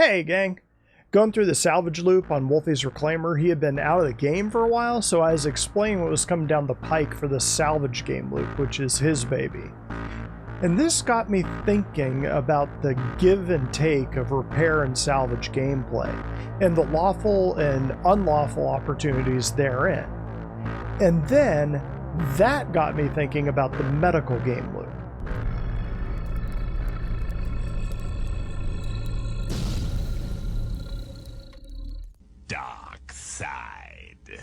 Hey gang! Going through the salvage loop on Wolfie's Reclaimer, he had been out of the game for a while, so I was explaining what was coming down the pike for the salvage game loop, which is his baby. And this got me thinking about the give and take of repair and salvage gameplay, and the lawful and unlawful opportunities therein. And then, that got me thinking about the medical game loop. Darkside.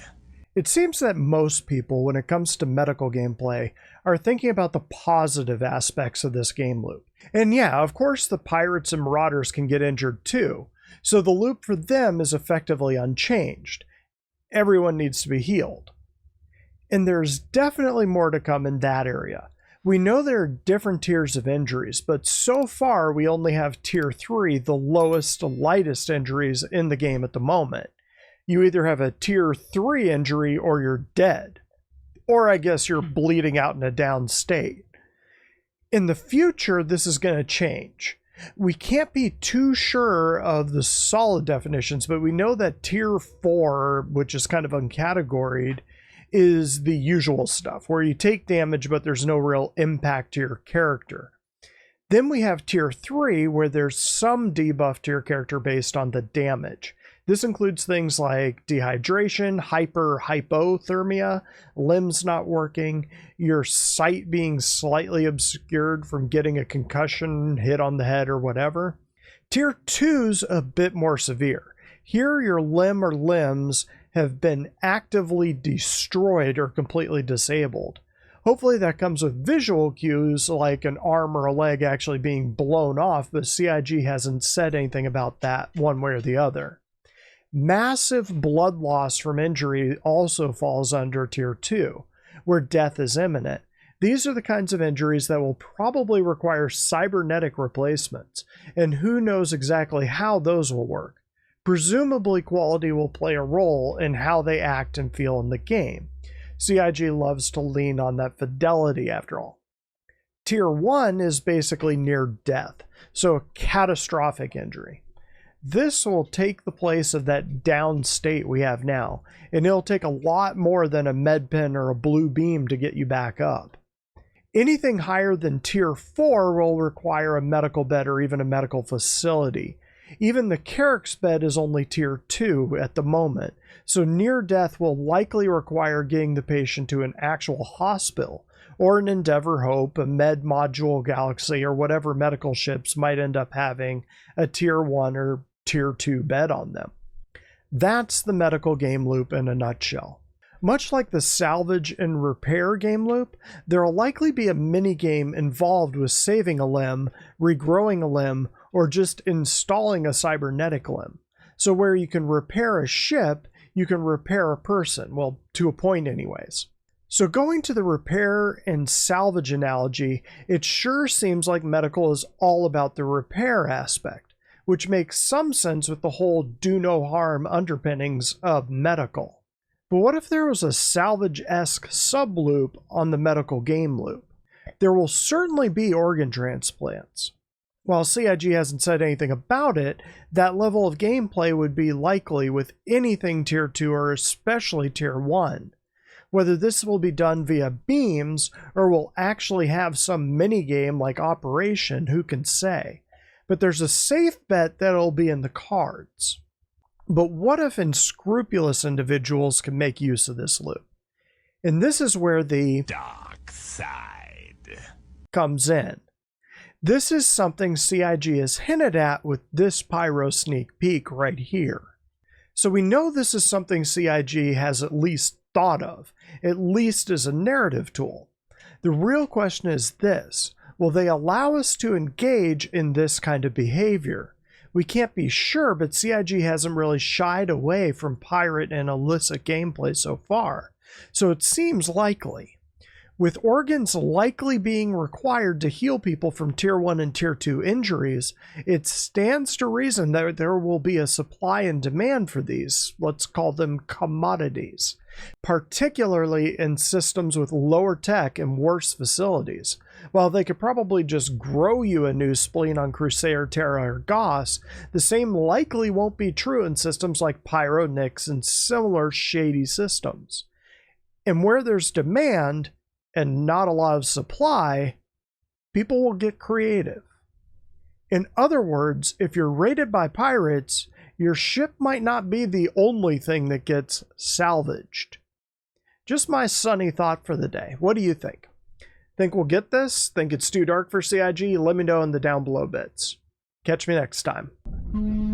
It seems that most people, when it comes to medical gameplay, are thinking about the positive aspects of this game loop. And yeah, of course the pirates and marauders can get injured too, so the loop for them is effectively unchanged. Everyone needs to be healed. And there's definitely more to come in that area. We know there are different tiers of injuries, but so far we only have tier 3, the lowest, lightest injuries in the game at the moment. You either have a tier 3 injury or you're dead. Or I guess you're bleeding out in a down state. In the future, this is going to change. We can't be too sure of the solid definitions, but we know that tier 4, which is kind of uncategoried, is the usual stuff, where you take damage but there's no real impact to your character. Then we have tier 3, where there's some debuff to your character based on the damage. This includes things like dehydration, hypothermia, limbs not working, your sight being slightly obscured from getting a concussion, hit on the head, or whatever. Tier 2's a bit more severe. Here, your limb or limbs have been actively destroyed or completely disabled. Hopefully that comes with visual cues like an arm or a leg actually being blown off, but CIG hasn't said anything about that one way or the other. Massive blood loss from injury also falls under tier 2, where death is imminent. These are the kinds of injuries that will probably require cybernetic replacements, and who knows exactly how those will work. Presumably quality will play a role in how they act and feel in the game. CIG loves to lean on that fidelity after all. Tier 1 is basically near death, so a catastrophic injury. This will take the place of that down state we have now, and it'll take a lot more than a med pen or a blue beam to get you back up. Anything higher than tier 4 will require a medical bed or even a medical facility. Even the Carrick's bed is only tier 2 at the moment, so near death will likely require getting the patient to an actual hospital, or an Endeavor Hope, a Med Module Galaxy, or whatever medical ships might end up having a tier 1 or tier 2 bed on them. That's the medical game loop in a nutshell. Much like the salvage and repair game loop, there will likely be a mini-game involved with saving a limb, regrowing a limb, or just installing a cybernetic limb. So where you can repair a ship, you can repair a person, well, to a point anyways. So going to the repair and salvage analogy, it sure seems like medical is all about the repair aspect, which makes some sense with the whole do no harm underpinnings of medical. But what if there was a salvage-esque sub-loop on the medical game loop? There will certainly be organ transplants. While CIG hasn't said anything about it, that level of gameplay would be likely with anything tier 2 or especially tier 1. Whether this will be done via beams or will actually have some mini-game like Operation, who can say? But there's a safe bet that it'll be in the cards. But what if unscrupulous individuals can make use of this loop? And this is where the Darkside comes in. This is something CIG has hinted at with this pyro sneak peek right here. So we know this is something CIG has at least thought of, at least as a narrative tool. The real question is this: will they allow us to engage in this kind of behavior? We can't be sure, but CIG hasn't really shied away from pirate and illicit gameplay so far, so it seems likely. With organs likely being required to heal people from tier 1 and tier 2 injuries, it stands to reason that there will be a supply and demand for these, let's call them commodities. particularly in systems with lower tech and worse facilities. While they could probably just grow you a new spleen on Crusader, Terra, or Goss, the same likely won't be true in systems like Pyro, Nyx, and similar shady systems. And where there's demand and not a lot of supply, people will get creative. In other words, if you're raided by pirates, your ship might not be the only thing that gets salvaged. Just my sunny thought for the day. What do you think? Think we'll get this? Think it's too dark for CIG? Let me know in the down below bits. Catch me next time.